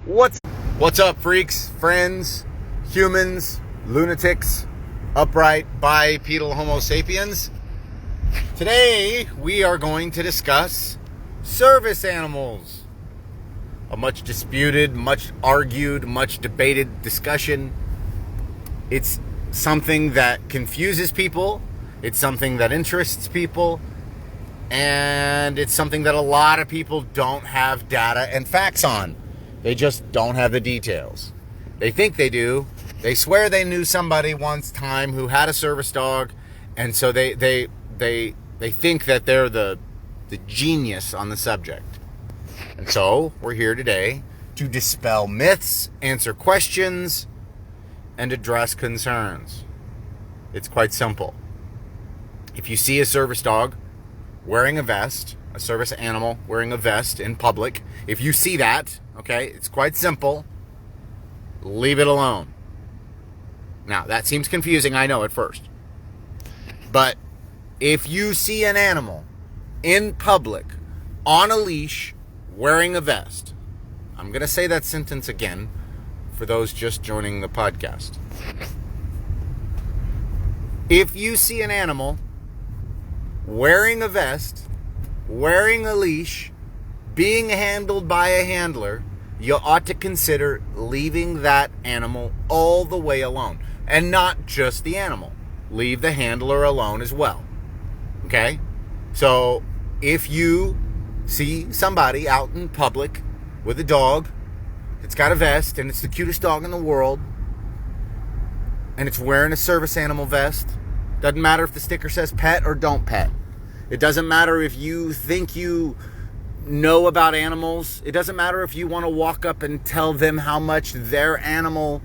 What's up, freaks, friends, humans, lunatics, upright, bipedal Homo sapiens? Today, we are going to discuss service animals. A much disputed, much argued, much debated discussion. It's something that confuses people. It's something that interests people. And it's something that a lot of people don't have data and facts on. They just don't have the details. They think they do. They swear they knew somebody once time who had a service dog, and so they think that they're the genius on the subject. And so we're here today to dispel myths, answer questions, and address concerns. It's quite simple. If you see a service dog wearing a vest, a service animal wearing a vest in public, if you see that, okay, it's quite simple. Leave it alone. Now, that seems confusing, I know, at first. But if you see an animal in public, on a leash, wearing a vest, I'm going to say that sentence again for those just joining the podcast. If you see an animal wearing a vest, wearing a leash, being handled by a handler, you ought to consider leaving that animal all the way alone. And not just the animal. Leave the handler alone as well. Okay? So, if you see somebody out in public with a dog that's got a vest, and it's the cutest dog in the world, and it's wearing a service animal vest, doesn't matter if the sticker says pet or don't pet. It doesn't matter if you think you know about animals. It doesn't matter if you want to walk up and tell them how much their animal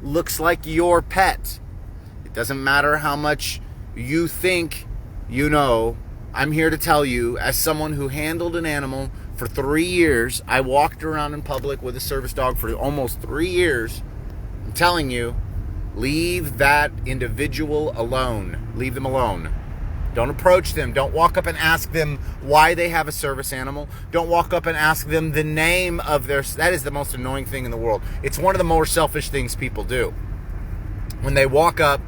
looks like your pet. It doesn't matter how much you think you know. I'm here to tell you, as someone who handled an animal for 3 years, I walked around in public with a service dog for almost 3 years. I'm telling you, leave that individual alone. Leave them alone. Don't approach them. Don't walk up and ask them why they have a service animal. Don't walk up and ask them the name of their... That is the most annoying thing in the world. It's one of the more selfish things people do. When they walk up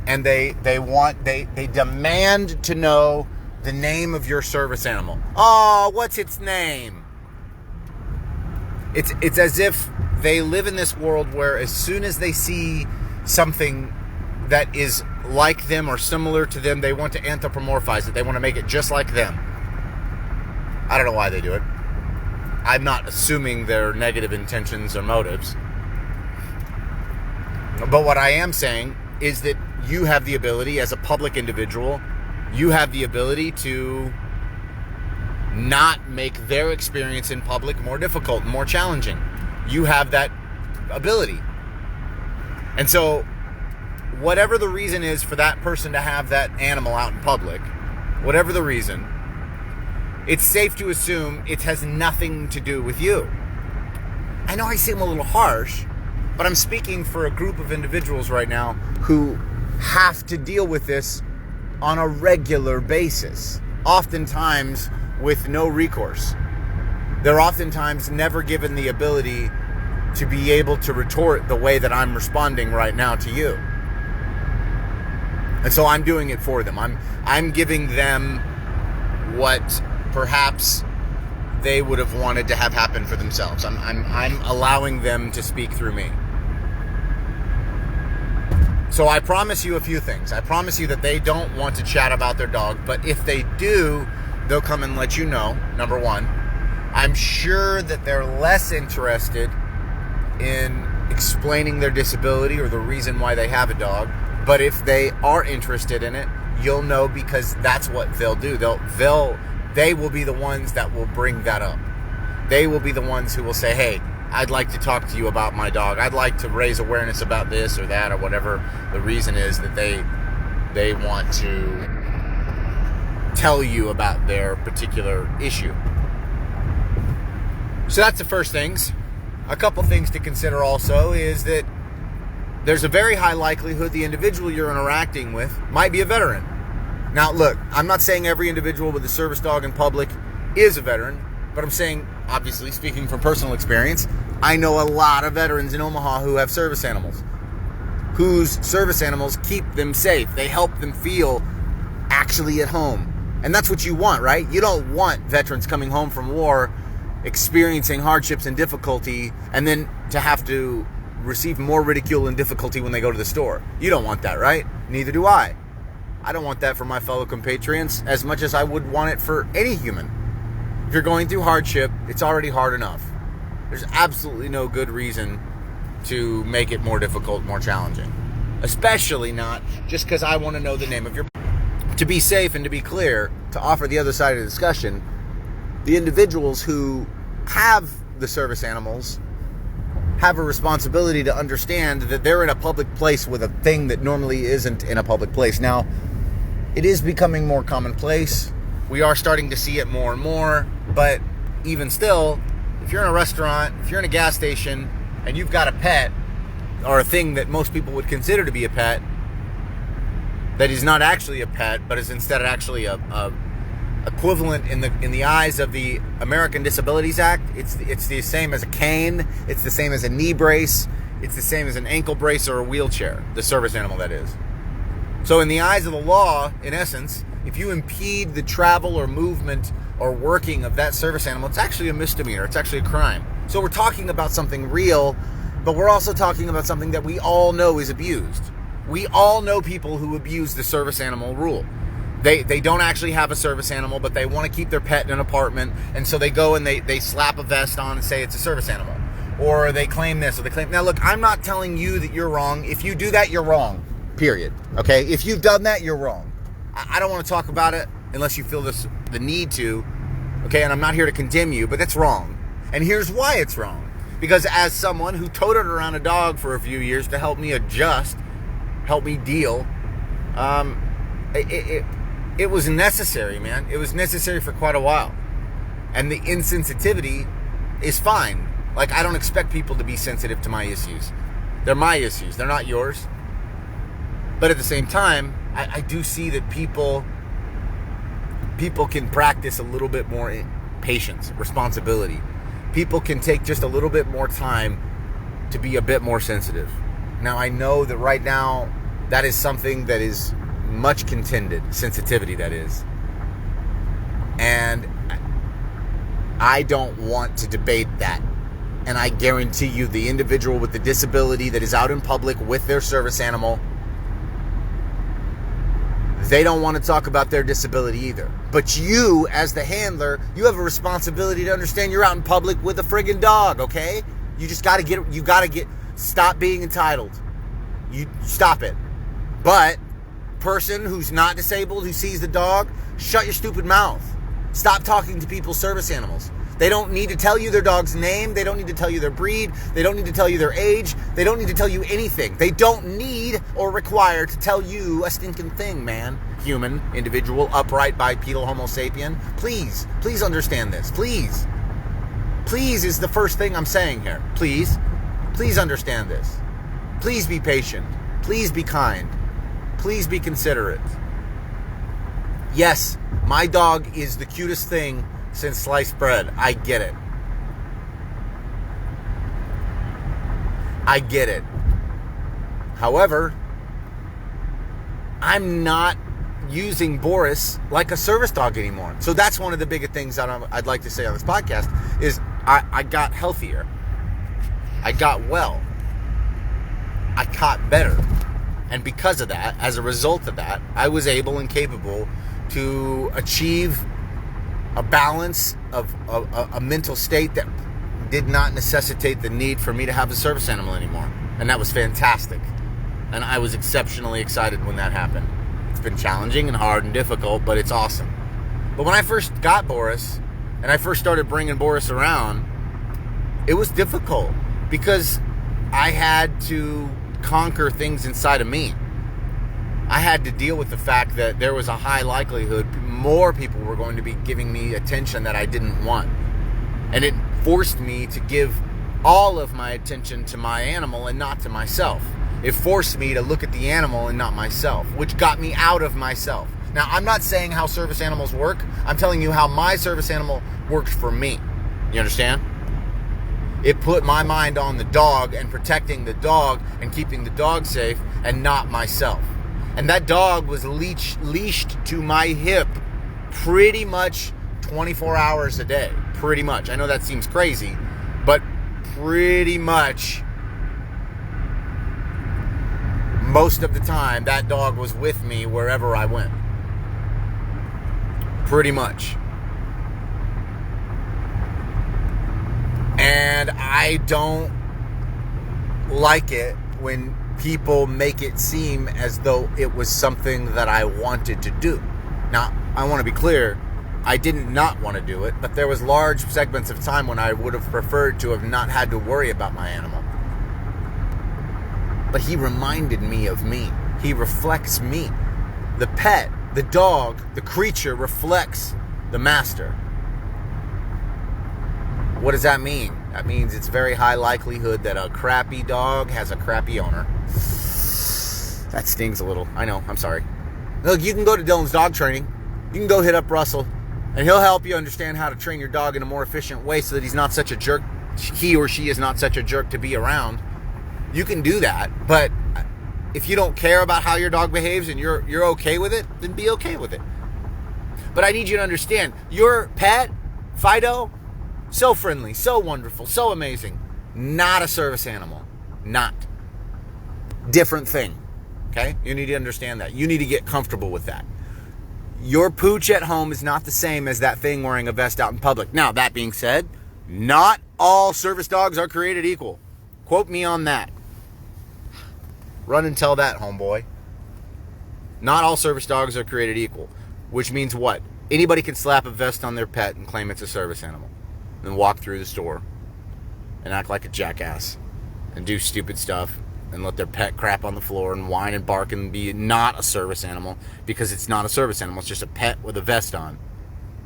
and they demand to know the name of your service animal. Oh, what's its name? It's as if they live in this world where as soon as they see something that is like them or similar to them, they want to anthropomorphize it. They want to make it just like them. I don't know why they do it. I'm not assuming their negative intentions or motives. But what I am saying is that you have the ability, as a public individual, you have the ability to not make their experience in public more difficult, more challenging. You have that ability. And so, whatever the reason is for that person to have that animal out in public, whatever the reason, it's safe to assume it has nothing to do with you. I know I seem a little harsh, but I'm speaking for a group of individuals right now who have to deal with this on a regular basis, oftentimes with no recourse. They're oftentimes never given the ability to be able to retort the way that I'm responding right now to you. And so I'm doing it for them. I'm giving them what perhaps they would have wanted to have happen for themselves. I'm allowing them to speak through me. So I promise you a few things. I promise you that they don't want to chat about their dog, but if they do, they'll come and let you know, number one. I'm sure that they're less interested in explaining their disability or the reason why they have a dog. But if they are interested in it, you'll know, because that's what they'll do. They will be the ones that will bring that up. They will be the ones who will say, hey, I'd like to talk to you about my dog. I'd like to raise awareness about this or that or whatever the reason is that they want to tell you about their particular issue. So that's the first things. A couple things to consider also is that there's a very high likelihood the individual you're interacting with might be a veteran. Now, look, I'm not saying every individual with a service dog in public is a veteran, but I'm saying, obviously, speaking from personal experience, I know a lot of veterans in Omaha who have service animals, whose service animals keep them safe. They help them feel actually at home. And that's what you want, right? You don't want veterans coming home from war, experiencing hardships and difficulty, and then to have to receive more ridicule and difficulty when they go to the store. You don't want that, right? Neither do I. I don't want that for my fellow compatriots as much as I would want it for any human. If you're going through hardship, it's already hard enough. There's absolutely no good reason to make it more difficult, more challenging. Especially not just because I want to know the name of your... To be safe and to be clear, to offer the other side of the discussion, the individuals who have the service animals have a responsibility to understand that they're in a public place with a thing that normally isn't in a public place. Now, it is becoming more commonplace. We are starting to see it more and more, but even still, if you're in a restaurant, if you're in a gas station, and you've got a pet, or a thing that most people would consider to be a pet, that is not actually a pet, but is instead actually a equivalent in the eyes of the American Disabilities Act. It's the same as a cane. It's the same as a knee brace. It's the same as an ankle brace or a wheelchair. The service animal, that is. So in the eyes of the law, in essence, if you impede the travel or movement or working of that service animal, it's actually a misdemeanor. It's actually a crime. So we're talking about something real, but we're also talking about something that we all know is abused. We all know people who abuse the service animal rule. They don't actually have a service animal, but they want to keep their pet in an apartment, and so they go and they slap a vest on and say it's a service animal. Or they claim this, or they claim... Now look, I'm not telling you that you're wrong. If you do that, you're wrong. Period. Okay? If you've done that, you're wrong. I don't want to talk about it unless you feel the need to. Okay? And I'm not here to condemn you, but that's wrong. And here's why it's wrong. Because as someone who toted around a dog for a few years to help me adjust, help me deal, it was necessary, man. It was necessary for quite a while. And the insensitivity is fine. Like, I don't expect people to be sensitive to my issues. They're my issues. They're not yours. But at the same time, I do see that people can practice a little bit more patience, responsibility. People can take just a little bit more time to be a bit more sensitive. Now, I know that right now, that is something that is much contended, sensitivity, that is. And I don't want to debate that. And I guarantee you, the individual with the disability that is out in public with their service animal, they don't want to talk about their disability either. But you, as the handler, you have a responsibility to understand you're out in public with a friggin' dog, okay? You just gotta stop being entitled. You stop it. But person who's not disabled, who sees the dog, shut your stupid mouth. Stop talking to people's service animals. They don't need to tell you their dog's name. They don't need to tell you their breed. They don't need to tell you their age. They don't need to tell you anything. They don't need or require to tell you a stinking thing, man. Human, individual, upright, bipedal, homo sapien. Please understand this. Please is the first thing I'm saying here. Please understand this. Please be patient. Please be kind. Please be considerate. Yes, my dog is the cutest thing since sliced bread. I get it. However, I'm not using Boris like a service dog anymore. So that's one of the biggest things that I'd like to say on this podcast is I got healthier. I got well. I caught better. And because of that, as a result of that, I was able and capable to achieve a balance of a mental state that did not necessitate the need for me to have a service animal anymore. And that was fantastic. And I was exceptionally excited when that happened. It's been challenging and hard and difficult, but it's awesome. But when I first got Boris, and I first started bringing Boris around, it was difficult because I had to conquer things inside of me. I had to deal with the fact that there was a high likelihood more people were going to be giving me attention that I didn't want. And it forced me to give all of my attention to my animal and not to myself. It forced me to look at the animal and not myself, which got me out of myself. Now, I'm not saying how service animals work. I'm telling you how my service animal worked for me. You understand? It put my mind on the dog and protecting the dog and keeping the dog safe and not myself. And that dog was leashed to my hip pretty much 24 hours a day. Pretty much. I know that seems crazy, but pretty much most of the time that dog was with me wherever I went. Pretty much. And I don't like it when people make it seem as though it was something that I wanted to do. Now, I want to be clear, I didn't not want to do it, but there was large segments of time when I would have preferred to have not had to worry about my animal. But he reminded me of me. He reflects me. The pet, the dog, the creature reflects the master. What does that mean? That means it's very high likelihood that a crappy dog has a crappy owner. That stings a little. I know. I'm sorry. Look, you can go to Dylan's dog training. You can go hit up Russell, and he'll help you understand how to train your dog in a more efficient way so that he's not such a jerk. He or she is not such a jerk to be around. You can do that, but if you don't care about how your dog behaves and you're okay with it, then be okay with it. But I need you to understand, your pet, Fido, so friendly, so wonderful, so amazing. Not a service animal. Not. Different thing. Okay? You need to understand that. You need to get comfortable with that. Your pooch at home is not the same as that thing wearing a vest out in public. Now, that being said, not all service dogs are created equal. Quote me on that. Run and tell that, homeboy. Not all service dogs are created equal. Which means what? Anybody can slap a vest on their pet and claim it's a service animal. And walk through the store and act like a jackass and do stupid stuff and let their pet crap on the floor and whine and bark and be not a service animal because it's not a service animal. It's just a pet with a vest on.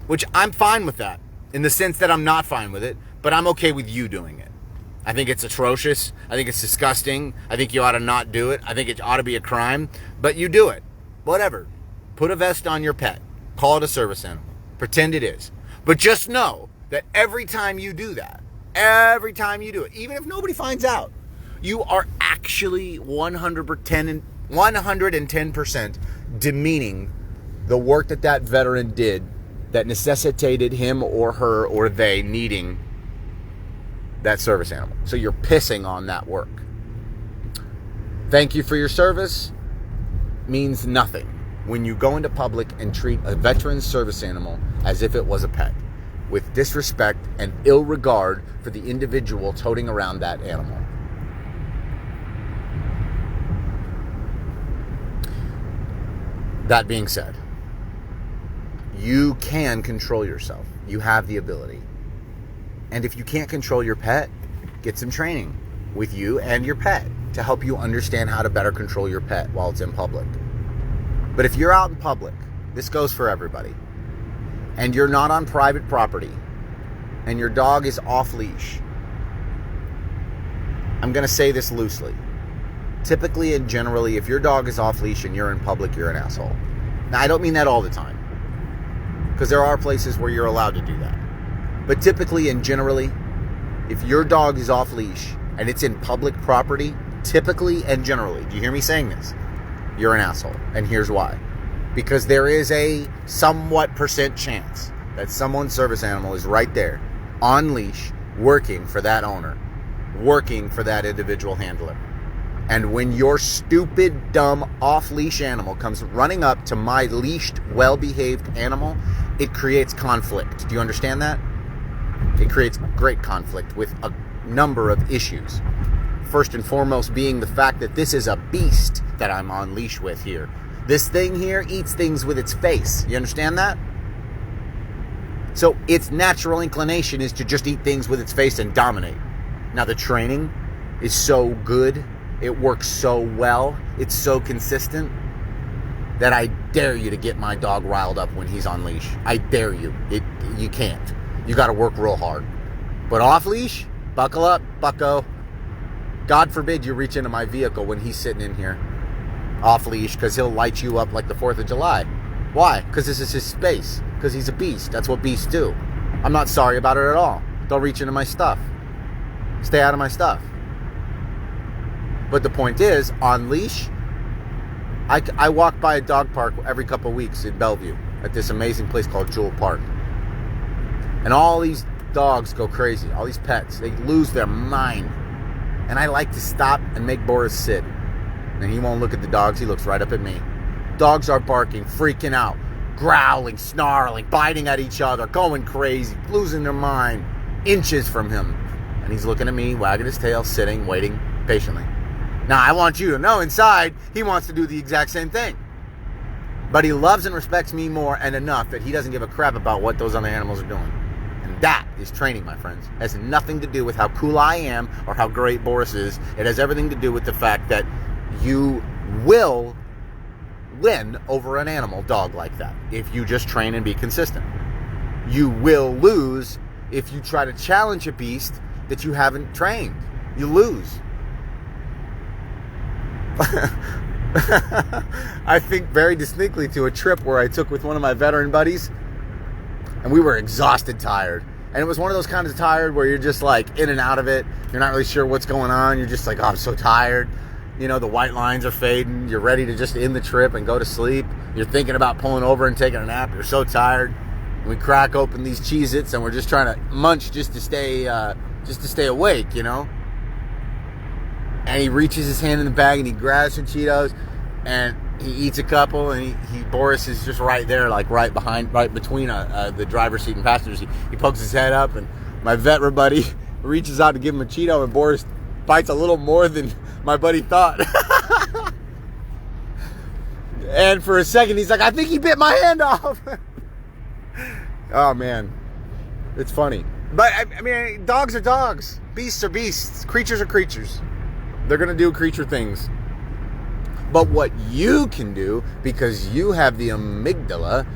Which I'm fine with that in the sense that I'm not fine with it, but I'm okay with you doing it. I think it's atrocious. I think it's disgusting. I think you ought to not do it. I think it ought to be a crime, but you do it. Whatever. Put a vest on your pet. Call it a service animal. Pretend it is. But just know that every time you do that, even if nobody finds out, you are actually 110% demeaning the work that veteran did that necessitated him or her or they needing that service animal. So you're pissing on that work. Thank you for your service means nothing when you go into public and treat a veteran's service animal as if it was a pet, with disrespect and ill regard for the individual toting around that animal. That being said, you can control yourself. You have the ability. And if you can't control your pet, get some training with you and your pet to help you understand how to better control your pet while it's in public. But if you're out in public, this goes for everybody, and you're not on private property, and your dog is off leash, I'm going to say this loosely. Typically and generally, if your dog is off leash and you're in public, you're an asshole. Now, I don't mean that all the time, because there are places where you're allowed to do that. But typically and generally, if your dog is off leash and it's in public property, typically and generally, do you hear me saying this? You're an asshole. And here's why. Because there is a somewhat percent chance that someone's service animal is right there, on leash, working for that owner, working for that individual handler. And when your stupid, dumb, off-leash animal comes running up to my leashed, well-behaved animal, it creates conflict. Do you understand that? It creates great conflict with a number of issues. First and foremost being the fact that this is a beast that I'm on leash with here. This thing here eats things with its face. You understand that? So its natural inclination is to just eat things with its face and dominate. Now the training is so good, it works so well, it's so consistent, that I dare you to get my dog riled up when he's on leash. I dare you. You can't. You got to work real hard. But off leash, buckle up, bucko. God forbid you reach into my vehicle when he's sitting in here off leash, because he'll light you up like the 4th of July. Why? Because this is his space. Because he's a beast. That's what beasts do. I'm not sorry about it at all. Don't reach into my stuff. Stay out of my stuff. But the point is, on leash, I walk by a dog park every couple of weeks in Bellevue at this amazing place called Jewel Park. And all these dogs go crazy. All these pets, they lose their mind. And I like to stop and make Boris sit. And he won't look at the dogs. He looks right up at me. Dogs are barking, freaking out, growling, snarling, biting at each other, going crazy, losing their mind, inches from him. And he's looking at me, wagging his tail, sitting, waiting patiently. Now, I want you to know inside, he wants to do the exact same thing. But he loves and respects me more and enough that he doesn't give a crap about what those other animals are doing. And that is training, my friends. It has nothing to do with how cool I am or how great Boris is. It has everything to do with the fact that you will win over an animal dog like that if you just train and be consistent. You will lose if you try to challenge a beast that you haven't trained. You lose. I think very distinctly to a trip where I took with one of my veteran buddies, and we were exhausted, tired. And it was one of those kinds of tired where you're just like in and out of it. You're not really sure what's going on. You're just like, oh, I'm so tired. You know, the white lines are fading. You're ready to just end the trip and go to sleep. You're thinking about pulling over and taking a nap. You're so tired. We crack open these Cheez-Its and we're just trying to munch just to stay awake, you know. And he reaches his hand in the bag and he grabs some Cheetos and he eats a couple, and Boris is just right there, like right between the driver's seat and passenger seat. He pokes his head up, and my veteran buddy reaches out to give him a Cheeto, and Boris bites a little more than my buddy thought. And for a second, he's like, I think he bit my hand off. Oh, man. It's funny. But, I mean, dogs are dogs. Beasts are beasts. Creatures are creatures. They're going to do creature things. But what you can do, because you have the amygdala,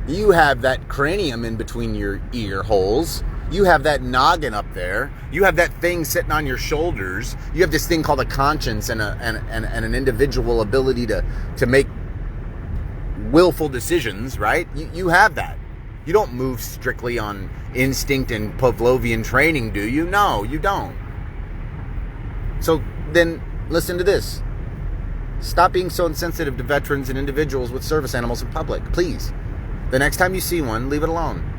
you have that cranium in between your ear holes, you have that noggin up there, you have that thing sitting on your shoulders, you have this thing called a conscience and an individual ability to make willful decisions, right? You have that. You don't move strictly on instinct and Pavlovian training, do you? No, you don't. So then listen to this. Stop being so insensitive to veterans and individuals with service animals in public, please. The next time you see one, leave it alone.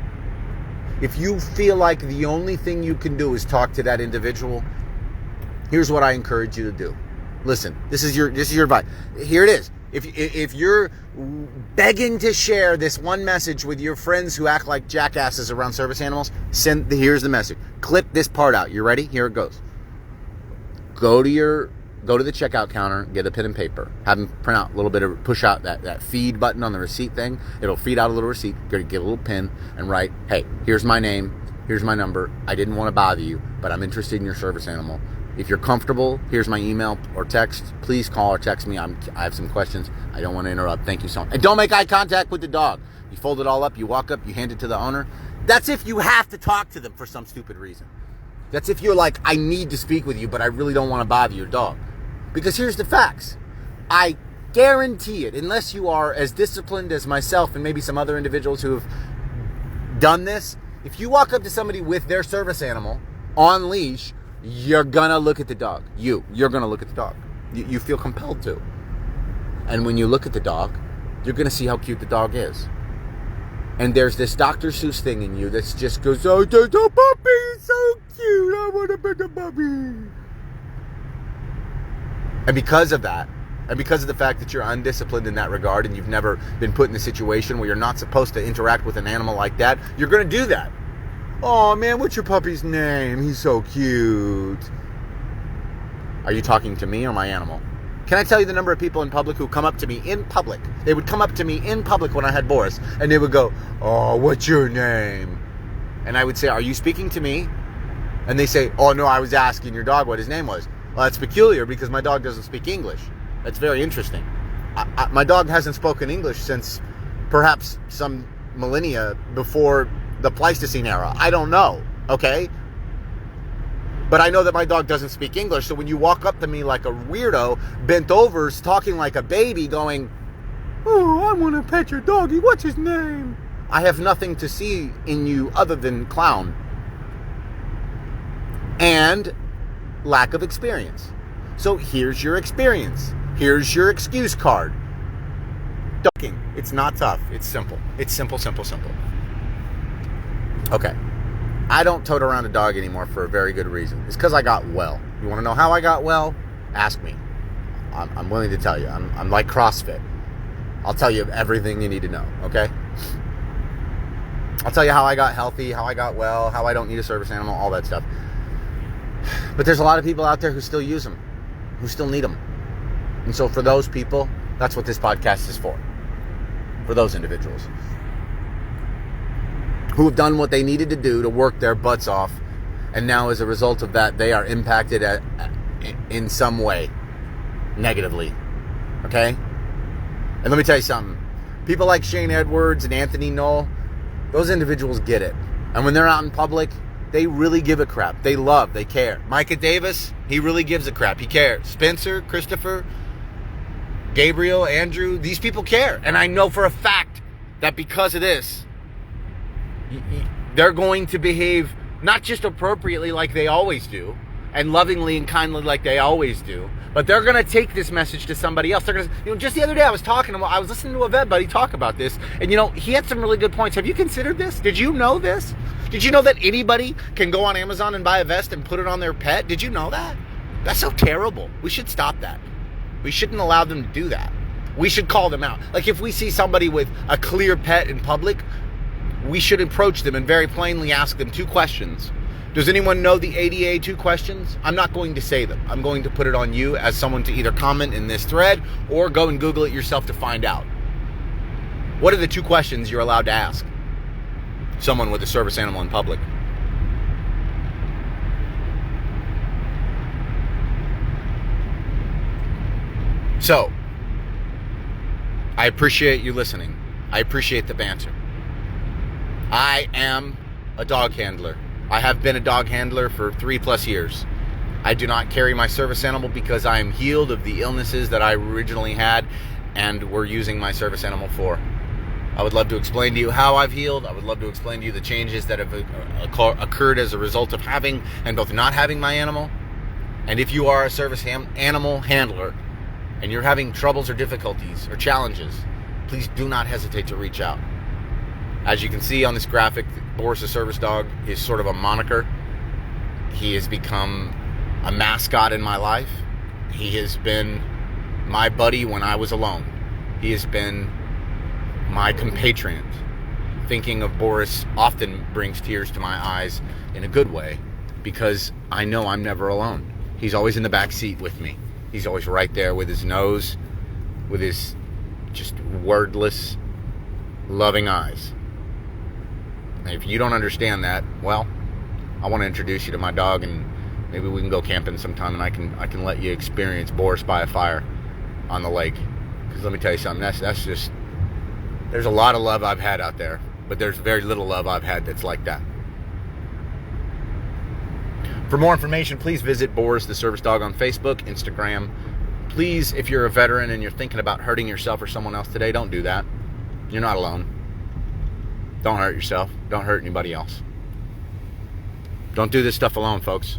If you feel like the only thing you can do is talk to that individual, here's what I encourage you to do. Listen, this is your advice. Here it is. If you're begging to share this one message with your friends who act like jackasses around service animals, here's the message. Clip this part out. You ready? Here it goes. Go to the checkout counter, get a pen and paper, have them print out a little bit of, push out that feed button on the receipt thing. It'll feed out a little receipt. You're going to get a little pen and write, hey, here's my name, here's my number. I didn't want to bother you, but I'm interested in your service animal. If you're comfortable, here's my email or text. Please call or text me. I have some questions. I don't want to interrupt. Thank you so much. And don't make eye contact with the dog. You fold it all up, you walk up, you hand it to the owner. That's if you have to talk to them for some stupid reason. That's if you're like, I need to speak with you, but I really don't want to bother your dog. Because here's the facts. I guarantee it, unless you are as disciplined as myself and maybe some other individuals who have done this, if you walk up to somebody with their service animal on leash, you're going to look at the dog. You're going to look at the dog. You feel compelled to. And when you look at the dog, you're going to see how cute the dog is. And there's this Dr. Seuss thing in you that just goes, oh, there's a puppy, it's so cute, I want to pet a puppy. And because of that, and because of the fact that you're undisciplined in that regard and you've never been put in a situation where you're not supposed to interact with an animal like that, you're going to do that. Oh, man, what's your puppy's name? He's so cute. Are you talking to me or my animal? Can I tell you the number of people in public who come up to me in public? They would come up to me in public when I had Boris, and they would go, oh, what's your name? And I would say, are you speaking to me? And they say, oh, no, I was asking your dog what his name was. Well, that's peculiar because my dog doesn't speak English. That's very interesting. My dog hasn't spoken English since perhaps some millennia before the Pleistocene era. I don't know, okay? But I know that my dog doesn't speak English, so when you walk up to me like a weirdo, bent over, talking like a baby, going, oh, I want to pet your doggy, what's his name? I have nothing to see in you other than clown. and lack of experience. So here's your experience. Here's your excuse card. Ducking. It's not tough. It's simple. It's simple, simple, simple. Okay. I don't tote around a dog anymore for a very good reason. It's because I got well. You want to know how I got well? Ask me. I'm willing to tell you. I'm like CrossFit. I'll tell you everything you need to know, okay? I'll tell you how I got healthy, how I got well, how I don't need a service animal, all that stuff. But there's a lot of people out there who still use them, who still need them. And so for those people, that's what this podcast is for those individuals who have done what they needed to do to work their butts off, and now as a result of that, they are impacted in some way negatively, okay? And let me tell you something. People like Shane Edwards and Anthony Knoll, those individuals get it. And when they're out in public, they really give a crap. They love, they care. Micah Davis, he really gives a crap. He cares. Spencer, Christopher, Gabriel, Andrew, these people care. And I know for a fact that because of this, they're going to behave not just appropriately like they always do, and lovingly and kindly like they always do, but they're going to take this message to somebody else. They're going to, just the other day I was listening to a vet buddy talk about this, and he had some really good points. Have you considered this? Did you know this? Did you know that anybody can go on Amazon and buy a vest and put it on their pet? Did you know that? That's so terrible. We should stop that. We shouldn't allow them to do that. We should call them out. Like if we see somebody with a clear pet in public, we should approach them and very plainly ask them 2 questions. Does anyone know the ADA 2 questions? I'm not going to say them. I'm going to put it on you as someone to either comment in this thread or go and Google it yourself to find out. What are the 2 questions you're allowed to ask someone with a service animal in public? So, I appreciate you listening. I appreciate the banter. I am a dog handler. I have been a dog handler for 3+ years. I do not carry my service animal because I am healed of the illnesses that I originally had and were using my service animal for. I would love to explain to you how I've healed. I would love to explain to you the changes that have occurred as a result of having and both not having my animal. And if you are a service animal handler and you're having troubles or difficulties or challenges, please do not hesitate to reach out. As you can see on this graphic, Boris the Service Dog is sort of a moniker. He has become a mascot in my life. He has been my buddy when I was alone. He has been my compatriot. Thinking of Boris often brings tears to my eyes in a good way because I know I'm never alone. He's always in the back seat with me. He's always right there with his nose, with his just wordless, loving eyes. And if you don't understand that, well, I want to introduce you to my dog, and maybe we can go camping sometime, and I can let you experience Boris by a fire on the lake. Because let me tell you something, that's just, there's a lot of love I've had out there, but there's very little love I've had that's like that. For more information, please visit Boris the Service Dog on Facebook, Instagram. Please, if you're a veteran and you're thinking about hurting yourself or someone else today, don't do that. You're not alone. Don't hurt yourself. Don't hurt anybody else. Don't do this stuff alone, folks.